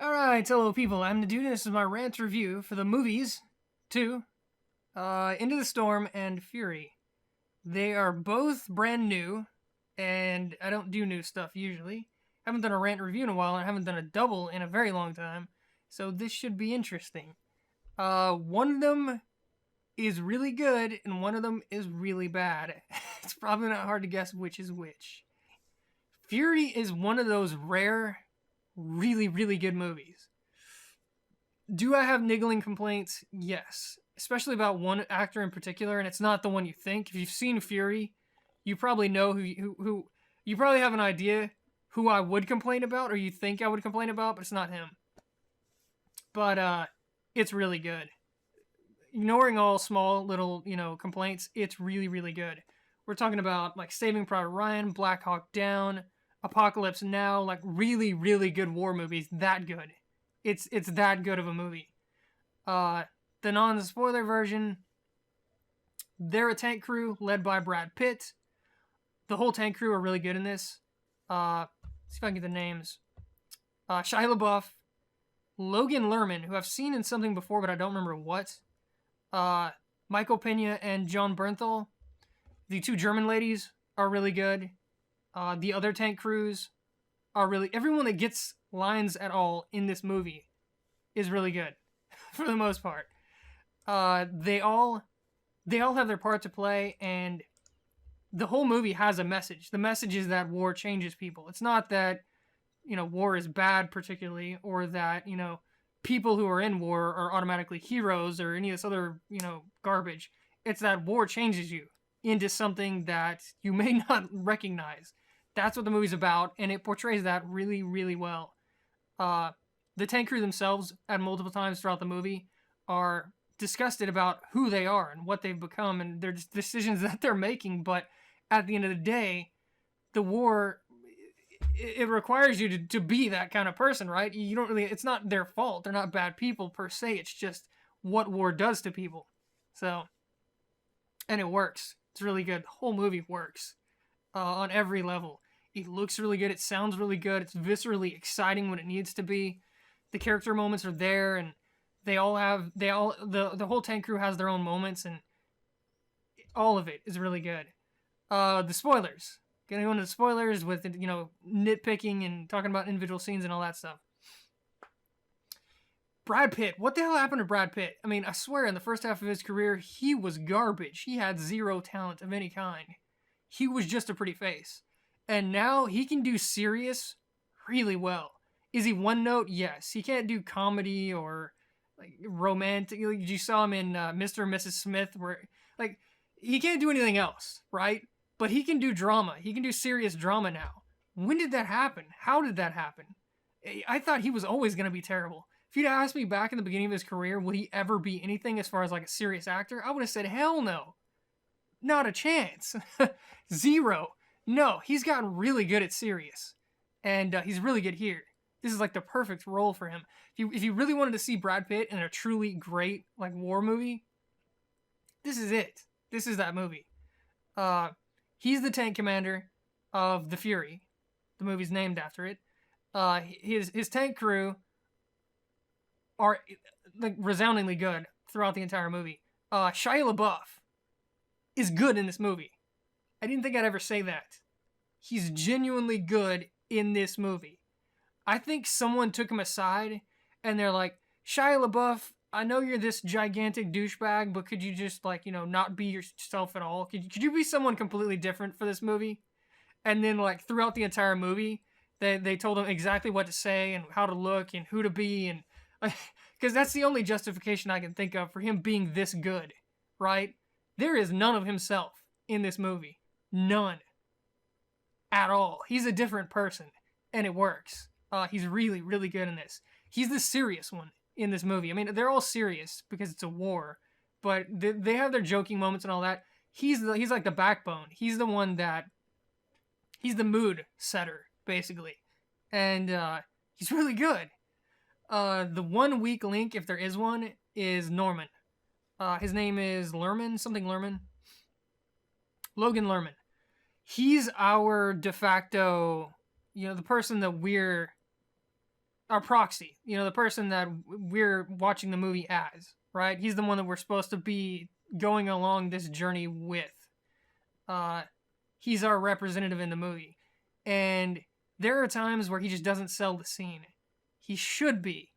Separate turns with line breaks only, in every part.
Alright, hello people, I'm the dude, and this is my rant review for the movies 2, Into the Storm and Fury. They are both brand new, and I don't do new stuff usually. Haven't done a rant review in a while, and I haven't done a double in a very long time, so this should be interesting. One of them is really good, and one of them is really bad. It's probably not hard to guess which is which. Fury is one of those rare, really, really good movies. Do I have niggling complaints? Yes. Especially about one actor in particular, and it's not the one you think. If you've seen Fury, you probably know who you probably have an idea who I would complain about, or you think I would complain about, but it's not him. But it's really good. Ignoring all small little, complaints, it's really, really good. We're talking about like Saving Private Ryan, Black Hawk Down, Apocalypse Now, like really, really good war movies. That good. It's that good of a movie. The non-spoiler version, they're a tank crew led by Brad Pitt. The whole tank crew are really good in this. See if I can get the names. Shia LaBeouf, Logan Lerman, who I've seen in something before, but I don't remember what. Michael Pena and John Bernthal. The two German ladies are really good. The other tank crews are really... Everyone that gets lines at all in this movie is really good, for the most part. They all have their part to play, and the whole movie has a message. The message is that war changes people. It's not that, war is bad particularly, or that, people who are in war are automatically heroes or any of this other, garbage. It's that war changes you into something that you may not recognize. That's what the movie's about, and it portrays that really, really well. The tank crew themselves, at multiple times throughout the movie, are disgusted about who they are and what they've become and their decisions that they're making, but at the end of the day, the war, it requires you to be that kind of person, right? You don't really, it's not their fault. They're not bad people per se. It's just what war does to people. So, and it works. It's really good. The whole movie works on every level. It looks really good. It sounds really good. It's viscerally exciting when it needs to be. The character moments are there, and the whole tank crew has their own moments, and all of it is really good. The spoilers. Gonna go into the spoilers with, nitpicking and talking about individual scenes and all that stuff. Brad Pitt. What the hell happened to Brad Pitt? I mean, I swear in the first half of his career, he was garbage. He had zero talent of any kind. He was just a pretty face. And now he can do serious really well. Is he one note? Yes. He can't do comedy or like romantic. You saw him in Mr. and Mrs. Smith, where like he can't do anything else, right? But he can do drama. He can do serious drama now. When did that happen? How did that happen? I thought he was always going to be terrible. If you'd asked me back in the beginning of his career, would he ever be anything as far as like a serious actor? I would have said, hell no. Not a chance. Zero. No, he's gotten really good at serious. And he's really good here. This is like the perfect role for him. If you really wanted to see Brad Pitt in a truly great like war movie, this is it. This is that movie. He's the tank commander of the Fury. The movie's named after it. His tank crew are like resoundingly good throughout the entire movie. Shia LaBeouf is good in this movie. I didn't think I'd ever say that. He's genuinely good in this movie. I think someone took him aside and they're like, Shia LaBeouf, I know you're this gigantic douchebag, but could you just not be yourself at all? Could you be someone completely different for this movie? And then like throughout the entire movie, they told him exactly what to say and how to look and who to be, and because that's the only justification I can think of for him being this good, right? There is none of himself in this movie. None. At all. He's a different person, and it works. He's really, really good in this. He's the serious one in this movie. I mean, they're all serious because it's a war, but they have their joking moments and all that. He's like the backbone. He's the one that... He's the mood setter, basically. And he's really good. The one weak link, if there is one, is Norman. His name is Lerman, something Lerman. Logan Lerman. He's our de facto, the person that we're our proxy, the person that we're watching the movie as, right? He's the one that we're supposed to be going along this journey with. Uh, he's our representative in the movie. And there are times where he just doesn't sell the scene. He should be.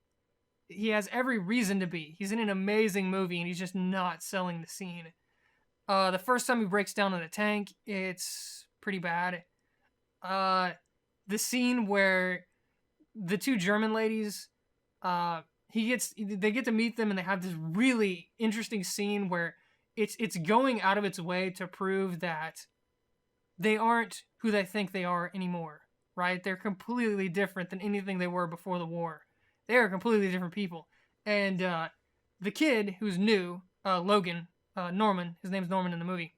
He has every reason to be. He's in an amazing movie and he's just not selling the scene. The first time he breaks down in the tank, it's pretty bad. The scene where the two German ladies, they get to meet them and they have this really interesting scene where it's going out of its way to prove that they aren't who they think they are anymore, right? They're completely different than anything they were before the war. They are completely different people. And the kid who's new, Logan, Norman, his name's Norman in the movie,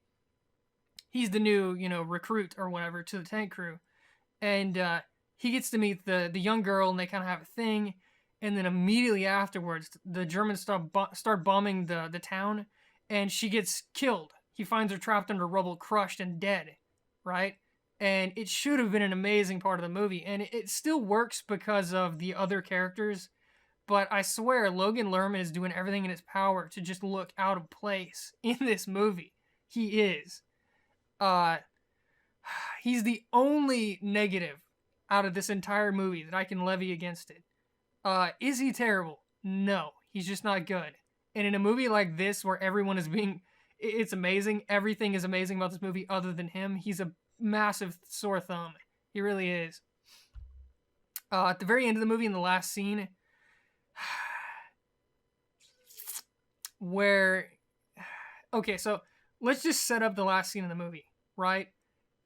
he's the new, recruit or whatever to the tank crew. And he gets to meet the young girl and they kind of have a thing. And then immediately afterwards, the Germans start bombing the town and she gets killed. He finds her trapped under rubble, crushed and dead, right? And it should have been an amazing part of the movie. And it still works because of the other characters. But I swear, Logan Lerman is doing everything in his power to just look out of place in this movie. He is. He's the only negative out of this entire movie that I can levy against it. Is he terrible? No. He's just not good. And in a movie like this where everyone is it's amazing. Everything is amazing about this movie other than him. He's a massive sore thumb. He really is. At the very end of the movie, in the last scene, where... Okay, so let's just set up the last scene of the movie, right?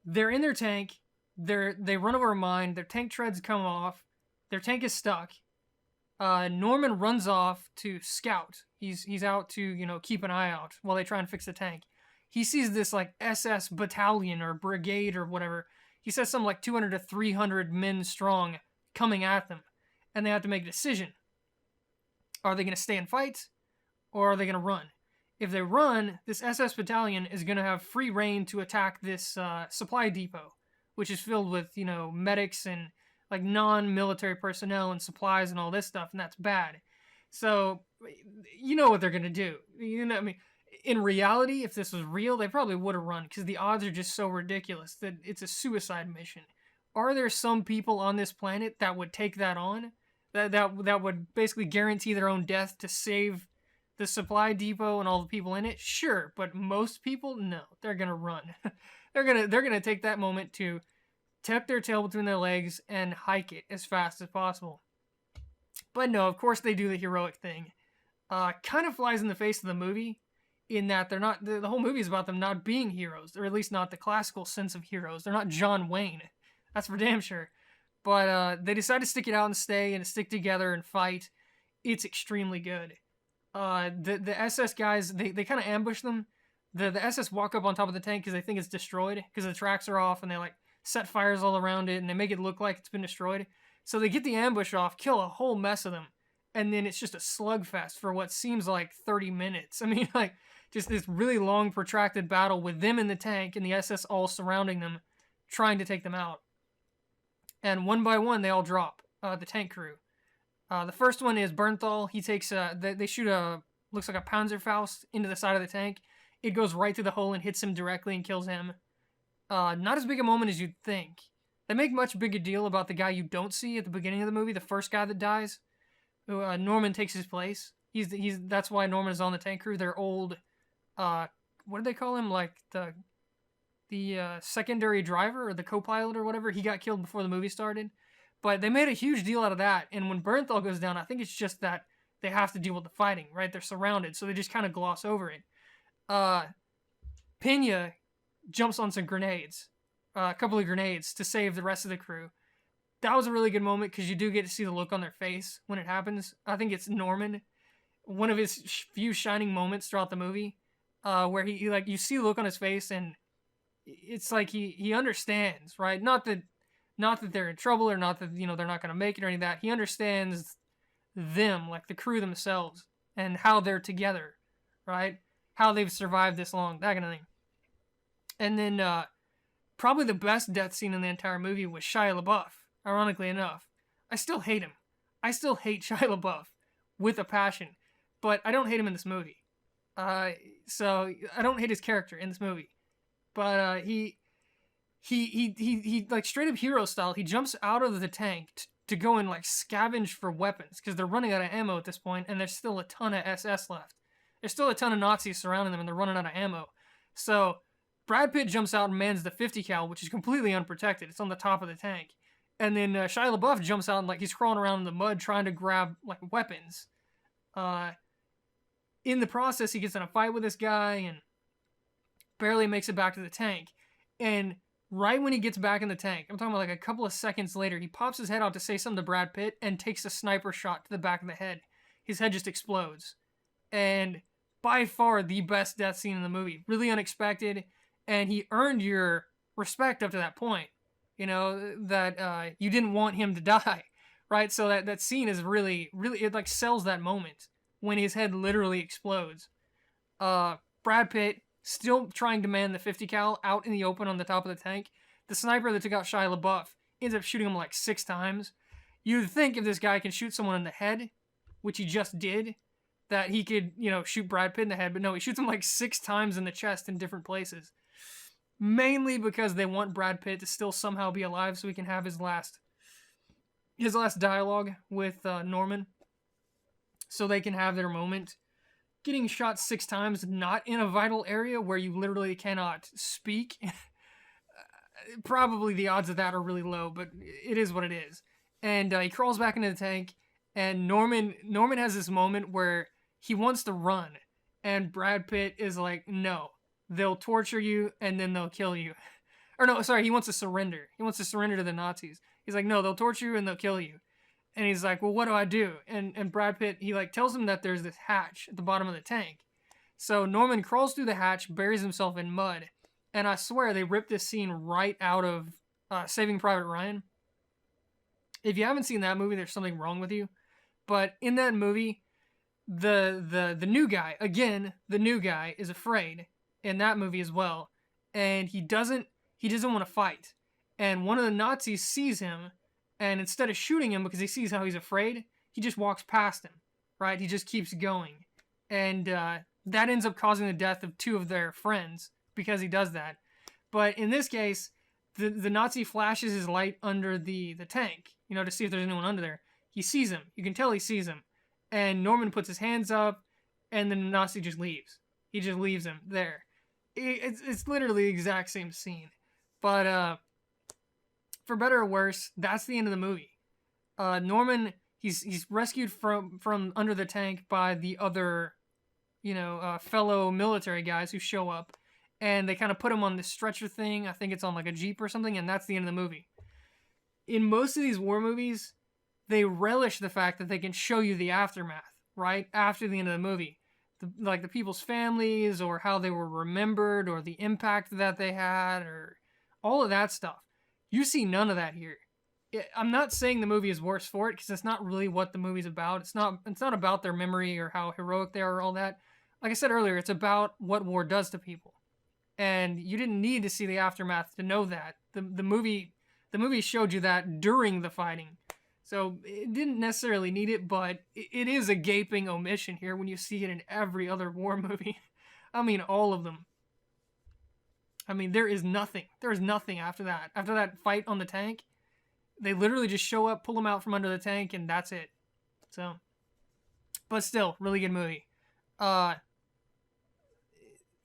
They're in their tank. They run over a mine. Their tank treads come off. Their tank is stuck. Norman runs off to scout. He's out to, keep an eye out while they try and fix the tank. He sees this, SS battalion or brigade or whatever. He says something 200 to 300 men strong coming at them. And they have to make a decision. Are they going to stay and fight? Or are they going to run? If they run, this SS battalion is going to have free reign to attack this supply depot, which is filled with, medics and non-military personnel and supplies and all this stuff, and that's bad. So, you know what they're going to do. In reality, if this was real, they probably would have run, because the odds are just so ridiculous that it's a suicide mission. Are there some people on this planet that would take that on? That would basically guarantee their own death to save the supply depot and all the people in it? Sure, but most people, no. They're going to run. they're going to take that moment to tuck their tail between their legs and hike it as fast as possible. But no, of course they do the heroic thing. Kind of flies in the face of the movie in that they're not, the whole movie is about them not being heroes, or at least not the classical sense of heroes. They're not John Wayne. That's for damn sure. But they decide to stick it out and stick together and fight. It's extremely good. The SS guys, they kind of ambush them. The SS walk up on top of the tank because they think it's destroyed, because the tracks are off, and they set fires all around it, and they make it look like it's been destroyed. So they get the ambush off, kill a whole mess of them, and then it's just a slugfest for what seems like 30 minutes. Just this really long, protracted battle with them in the tank and the SS all surrounding them, trying to take them out. And one by one, they all drop, the tank crew. The first one is Bernthal. He takes, they shoot looks like a Panzerfaust into the side of the tank. It goes right through the hole and hits him directly and kills him. Not as big a moment as you'd think. They make much bigger deal about the guy you don't see at the beginning of the movie, the first guy that dies. Norman takes his place. That's why Norman is on the tank crew. They're old, what do they call him? The secondary driver or the co-pilot or whatever. He got killed before the movie started. But they made a huge deal out of that. And when Bernthal goes down, I think it's just that they have to deal with the fighting, right? They're surrounded, so they just kind of gloss over it. Pena jumps on some grenades, a couple of grenades to save the rest of the crew. That was a really good moment because you do get to see the look on their face when it happens. I think it's Norman, one of his few shining moments throughout the movie, where he you see the look on his face and it's like he understands, right? Not that they're in trouble or not that they're not going to make it or any of that. He understands them, the crew themselves, and how they're together, right? How they've survived this long, that kind of thing. And then probably the best death scene in the entire movie was Shia LaBeouf, ironically enough. I still hate him. I still hate Shia LaBeouf with a passion, but I don't hate him in this movie. So I don't hate his character in this movie, but he like straight up hero style. He jumps out of the tank to go and like scavenge for weapons because they're running out of ammo at this point, and there's still a ton of SS left. There's still a ton of Nazis surrounding them, and they're running out of ammo. So Brad Pitt jumps out and mans the 50 cal, which is completely unprotected. It's on the top of the tank. And then Shia LaBeouf jumps out and like he's crawling around in the mud trying to grab like weapons. In the process, he gets in a fight with this guy and barely makes it back to the tank. And right when he gets back in the tank, I'm talking about like a couple of seconds later, he pops his head out to say something to Brad Pitt and takes a sniper shot to the back of the head. His head just explodes. And by far the best death scene in the movie. Really unexpected. And he earned your respect up to that point. You know, that you didn't want him to die. Right? So that scene is really, it like sells that moment when his head literally explodes. Brad Pitt still trying to man the 50 cal out in the open on the top of the tank. The sniper that took out Shia LaBeouf ends up shooting him like 6 times. You'd think if this guy can shoot someone in the head, which he just did, that he could, you know, shoot Brad Pitt in the head. But no, he shoots him like 6 times in the chest in different places. Mainly because they want Brad Pitt to still somehow be alive so he can have his last dialogue with Norman. So they can have their moment. Getting shot 6 times, not in a vital area where you literally cannot speak. Probably the odds of that are really low, but it is what it is. And he crawls back into the tank, and Norman has this moment where he wants to run, and Brad Pitt is like, no, they'll torture you, and then they'll kill you. Or no, sorry, he wants to surrender. He wants to surrender to the Nazis. He's like, no, they'll torture you, and they'll kill you. And he's like, well, what do I do? And Brad Pitt, he like tells him that there's this hatch at the bottom of the tank. So Norman crawls through the hatch, buries himself in mud. And I swear they ripped this scene right out of Saving Private Ryan. If you haven't seen that movie, there's something wrong with you. But in that movie, the new guy, again, the new guy is afraid in that movie as well. And he doesn't want to fight. And one of the Nazis sees him, and instead of shooting him because he sees how he's afraid, he just walks past him, right? He just keeps going. And that ends up causing the death of 2 of their friends because he does that. But in this case, the Nazi flashes his light under the tank, you know, to see if there's anyone under there. He sees him. You can tell he sees him. And Norman puts his hands up, and then the Nazi just leaves. He just leaves him there. It's literally the exact same scene. But for better or worse, that's the end of the movie. Norman, he's rescued from under the tank by the other, you know, fellow military guys who show up, and they kind of put him on this stretcher thing. I think it's on like a Jeep or something, and that's the end of the movie. In most of these war movies, they relish the fact that they can show you the aftermath, right? After the end of the movie. Like the people's families, or how they were remembered, or the impact that they had, or all of that stuff. You see none of that here. I'm not saying the movie is worse for it, because it's not really what the movie's about. It's not about their memory or how heroic they are or all that. Like I said earlier, it's about what war does to people. And you didn't need to see the aftermath to know that. The movie showed you that during the fighting. So it didn't necessarily need it, but it is a gaping omission here when you see it in every other war movie. I mean, all of them. I mean, there is nothing. There is nothing after that. After that fight on the tank, they literally just show up, pull them out from under the tank, and that's it. So, but still, really good movie.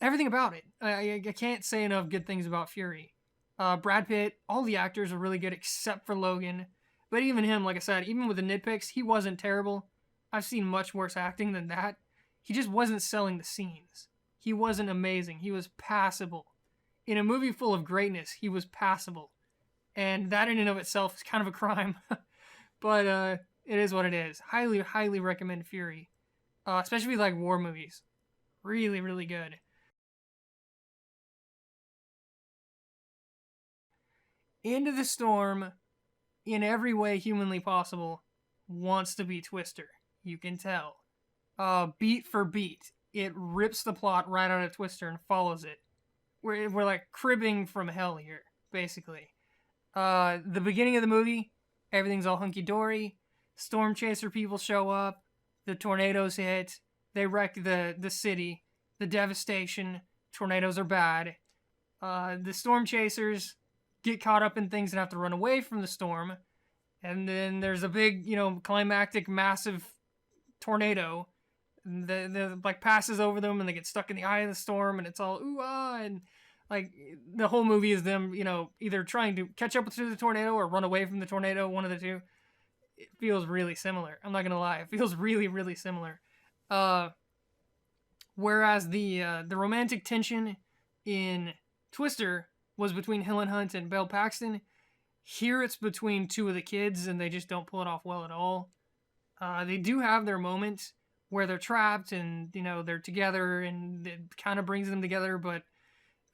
Everything about it. I can't say enough good things about Fury. Brad Pitt, all the actors are really good except for Logan. But even him, like I said, even with the nitpicks, he wasn't terrible. I've seen much worse acting than that. He just wasn't selling the scenes. He wasn't amazing. He was passable. In a movie full of greatness, he was passable. And that in and of itself is kind of a crime. But it is what it is. Highly, highly recommend Fury. Especially like war movies. Really, really good. Into the Storm, in every way humanly possible, wants to be Twister. You can tell. Beat for beat, it rips the plot right out of Twister and follows it. We're like cribbing from hell here, basically. The beginning of the movie, everything's all hunky-dory. Storm chaser people show up, the tornadoes hit, they wreck the city, the devastation, tornadoes are bad. The storm chasers get caught up in things and have to run away from the storm. And then there's a big, climactic, massive tornado that like passes over them, and they get stuck in the eye of the storm, and it's all ooh ah, and like the whole movie is them, either trying to catch up to the tornado or run away from the tornado, one of the two. It feels really similar. I'm not gonna lie, it feels really, really similar. Whereas the romantic tension in Twister was between Helen Hunt and Bill Paxton, here it's between two of the kids, and they just don't pull it off well at all. They do have their moments where they're trapped and, they're together, and it kind of brings them together, but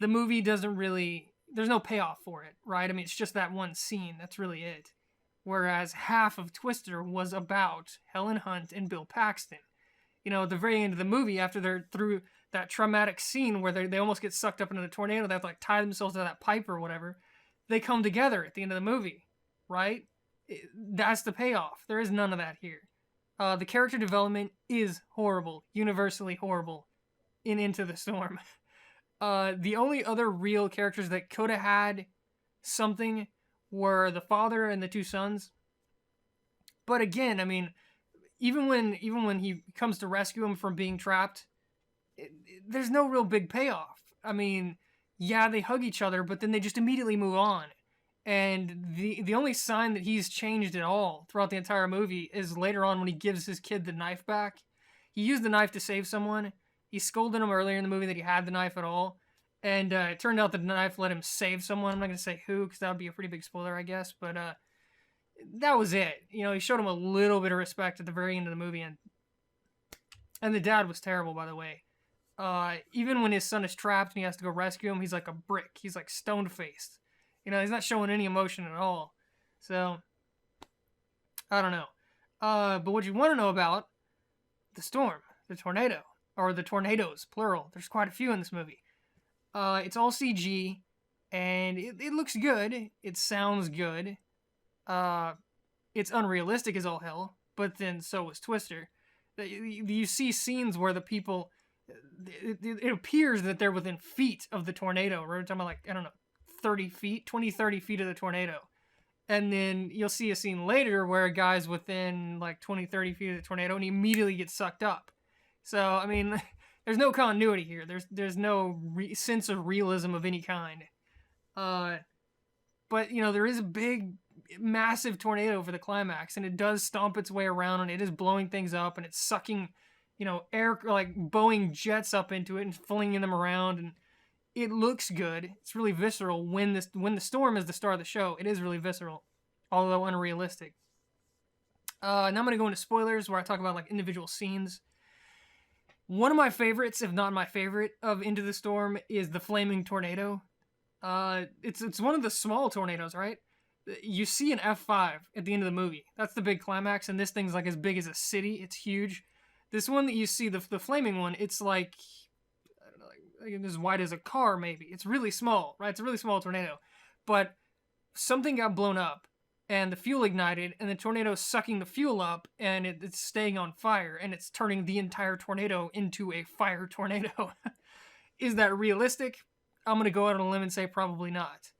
the movie doesn't really, there's no payoff for it, right? I mean, it's just that one scene. That's really it. Whereas half of Twister was about Helen Hunt and Bill Paxton. At the very end of the movie, after they're through that traumatic scene where they almost get sucked up into the tornado, they have to like tie themselves to that pipe or whatever, they come together at the end of the movie, right? That's the payoff. There is none of that here. The character development is horrible, universally horrible, in Into the Storm. The only other real characters that could have had something were the father and the two sons. But again, I mean, even when he comes to rescue him from being trapped, there's no real big payoff. I mean, yeah, they hug each other, but then they just immediately move on. And the only sign that he's changed at all throughout the entire movie is later on when he gives his kid the knife back. He used the knife to save someone. He scolded him earlier in the movie that he had the knife at all. And it turned out the knife let him save someone. I'm not going to say who, because that would be a pretty big spoiler, I guess. But that was it. He showed him a little bit of respect at the very end of the movie. And the dad was terrible, by the way. Even when his son is trapped and he has to go rescue him, he's like a brick. He's like stone-faced. He's not showing any emotion at all. So, I don't know. But what you want to know about, the storm, the tornado, or the tornadoes, plural. There's quite a few in this movie. It's all CG, and it looks good. It sounds good. It's unrealistic as all hell, but then so was Twister. You see scenes where the people, it appears that they're within feet of the tornado. We're talking about, like, I don't know, 30 feet, 20, 30 feet of the tornado. And then you'll see a scene later where a guy's within like 20, 30 feet of the tornado and he immediately gets sucked up. So, I mean, there's no continuity here. There's no sense of realism of any kind. But, there is a big, massive tornado for the climax, and it does stomp its way around, and it is blowing things up, and it's sucking, air, like Boeing jets up into it and flinging them around, and it looks good. It's really visceral. When the storm is the star of the show, it is really visceral, although unrealistic. Now I'm going to go into spoilers where I talk about like individual scenes. One of my favorites, if not my favorite, of Into the Storm is the flaming tornado. It's one of the small tornadoes, right? You see an F5 at the end of the movie. That's the big climax, and this thing's like as big as a city. It's huge. This one that you see, the flaming one, it's like, I don't know, like as wide as a car, maybe. It's really small, right? It's a really small tornado. But something got blown up, and the fuel ignited, and the tornado's sucking the fuel up, and it's staying on fire, and it's turning the entire tornado into a fire tornado. Is that realistic? I'm going to go out on a limb and say probably not.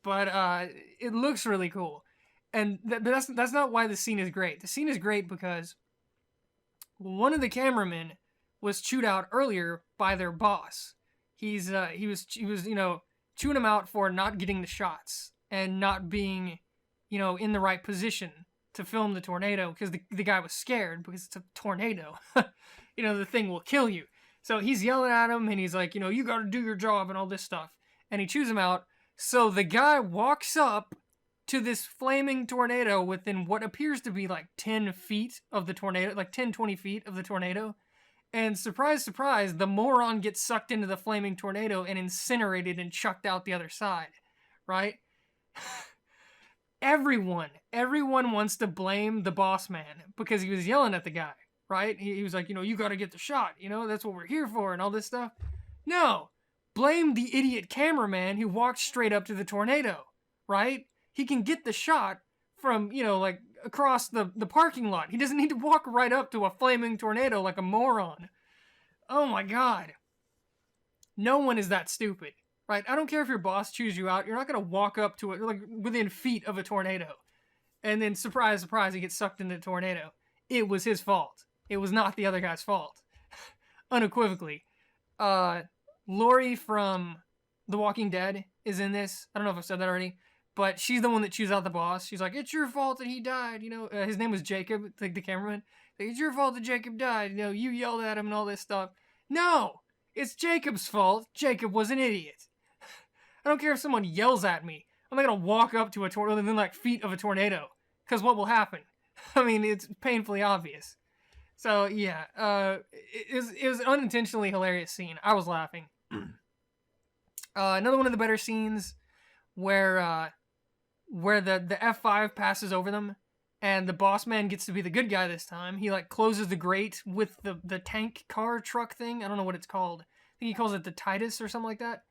But it looks really cool. And that's not why the scene is great. The scene is great because one of the cameramen was chewed out earlier by their boss. He was chewing him out for not getting the shots and not being, in the right position to film the tornado, because the guy was scared because it's a tornado. The thing will kill you. So he's yelling at him, and he's like, you got to do your job and all this stuff. And he chews him out. So the guy walks up to this flaming tornado within what appears to be like 10 feet of the tornado, like 10, 20 feet of the tornado. And surprise, surprise, the moron gets sucked into the flaming tornado and incinerated and chucked out the other side, right? Everyone wants to blame the boss man because he was yelling at the guy, right? He was like, you got to get the shot, that's what we're here for and all this stuff. No, blame the idiot cameraman who walked straight up to the tornado, right? He can get the shot from, like across the parking lot. He doesn't need to walk right up to a flaming tornado like a moron. Oh my god. No one is that stupid, right? I don't care if your boss chews you out. You're not going to walk up to it like within feet of a tornado. And then, surprise, surprise, he gets sucked into the tornado. It was his fault. It was not the other guy's fault. Unequivocally. Lori from The Walking Dead is in this. I don't know if I've said that already. But she's the one that chews out the boss. She's like, it's your fault that he died. You know, his name was Jacob, like the cameraman. Like, it's your fault that Jacob died. You know, you yelled at him and all this stuff. No! It's Jacob's fault. Jacob was an idiot. I don't care if someone yells at me. I'm not going to walk up to a tornado within like feet of a tornado. Because what will happen? I mean, it's painfully obvious. So, yeah. It was an unintentionally hilarious scene. I was laughing. Another one of the better scenes where the F5 passes over them and the boss man gets to be the good guy this time. He like closes the grate with the tank car truck thing. I don't know what it's called. I think he calls it the Titus or something like that.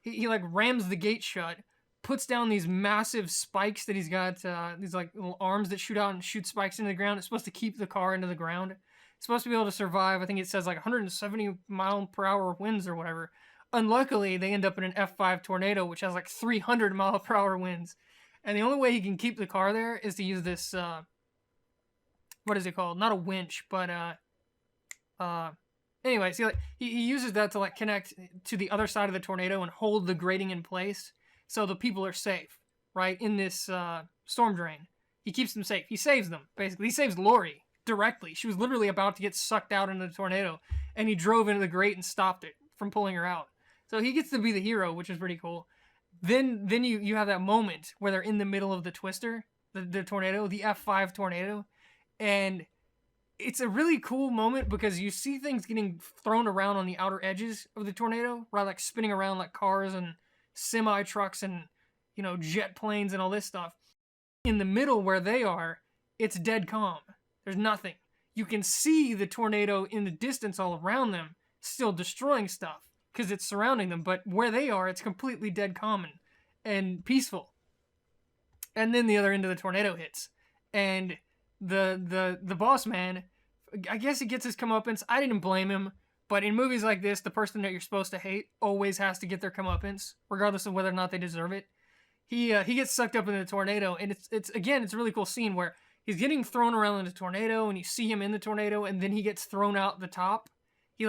He like rams the gate shut, puts down these massive spikes that he's got, these like little arms that shoot out and shoot spikes into the ground. It's supposed to keep the car into the ground. It's supposed to be able to survive. I think it says like 170 mile per hour winds or whatever. Unluckily, they end up in an F5 tornado, which has like 300 mile per hour winds. And the only way he can keep the car there is to use this, what is it called? Not a winch, but, anyway, see, like, he uses that to, like, connect to the other side of the tornado and hold the grating in place so the people are safe, right, in this, storm drain. He keeps them safe. He saves them, basically. He saves Lori directly. She was literally about to get sucked out into the tornado, and he drove into the grate and stopped it from pulling her out. So he gets to be the hero, which is pretty cool. Then you have that moment where they're in the middle of the twister, the tornado, the F5 tornado, and it's a really cool moment because you see things getting thrown around on the outer edges of the tornado, right, like spinning around like cars and semi-trucks and, you know, jet planes and all this stuff. In the middle where they are, it's dead calm. There's nothing. You can see the tornado in the distance all around them, still destroying stuff, because it's surrounding them, but where they are, it's completely dead calm and peaceful. And then the other end of the tornado hits, and the boss man, I guess he gets his comeuppance. I didn't blame him, but in movies like this, the person that you're supposed to hate always has to get their comeuppance, regardless of whether or not they deserve it. He gets sucked up in the tornado, and it's a really cool scene where he's getting thrown around in the tornado, and you see him in the tornado, and then he gets thrown out the top. He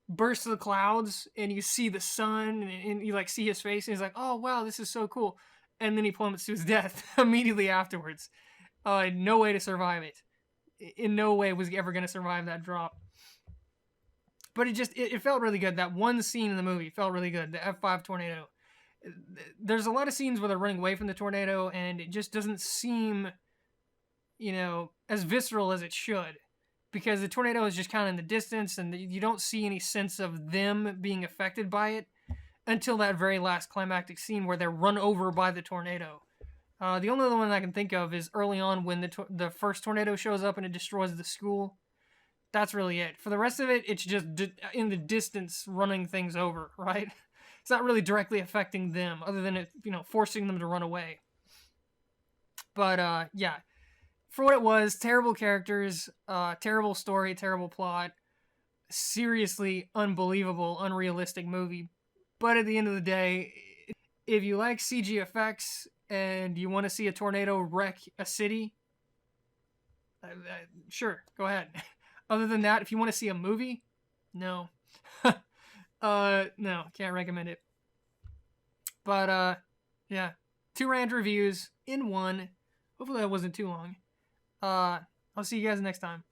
bursts the clouds and you see the sun and you like see his face and he's like, oh wow, this is so cool, and then he plummets to his death immediately afterwards. No way to survive it. In no way was he ever going to survive that drop. But it felt really good. That one scene in the movie felt really good. The F5 tornado. There's a lot of scenes where they're running away from the tornado and it just doesn't seem, you know, as visceral as it should. Because the tornado is just kind of in the distance and you don't see any sense of them being affected by it until that very last climactic scene where they're run over by the tornado. The only other one I can think of is early on when the first tornado shows up and it destroys the school. That's really it. For the rest of it, it's just in the distance running things over, right? It's not really directly affecting them other than it, you know, forcing them to run away. But, yeah. For what it was, terrible characters, terrible story, terrible plot, seriously unbelievable, unrealistic movie. But at the end of the day, if you like CG effects and you want to see a tornado wreck a city, sure, go ahead. Other than that, if you want to see a movie, no. No, can't recommend it. But, yeah, 2 rant reviews in one. Hopefully that wasn't too long. I'll see you guys next time.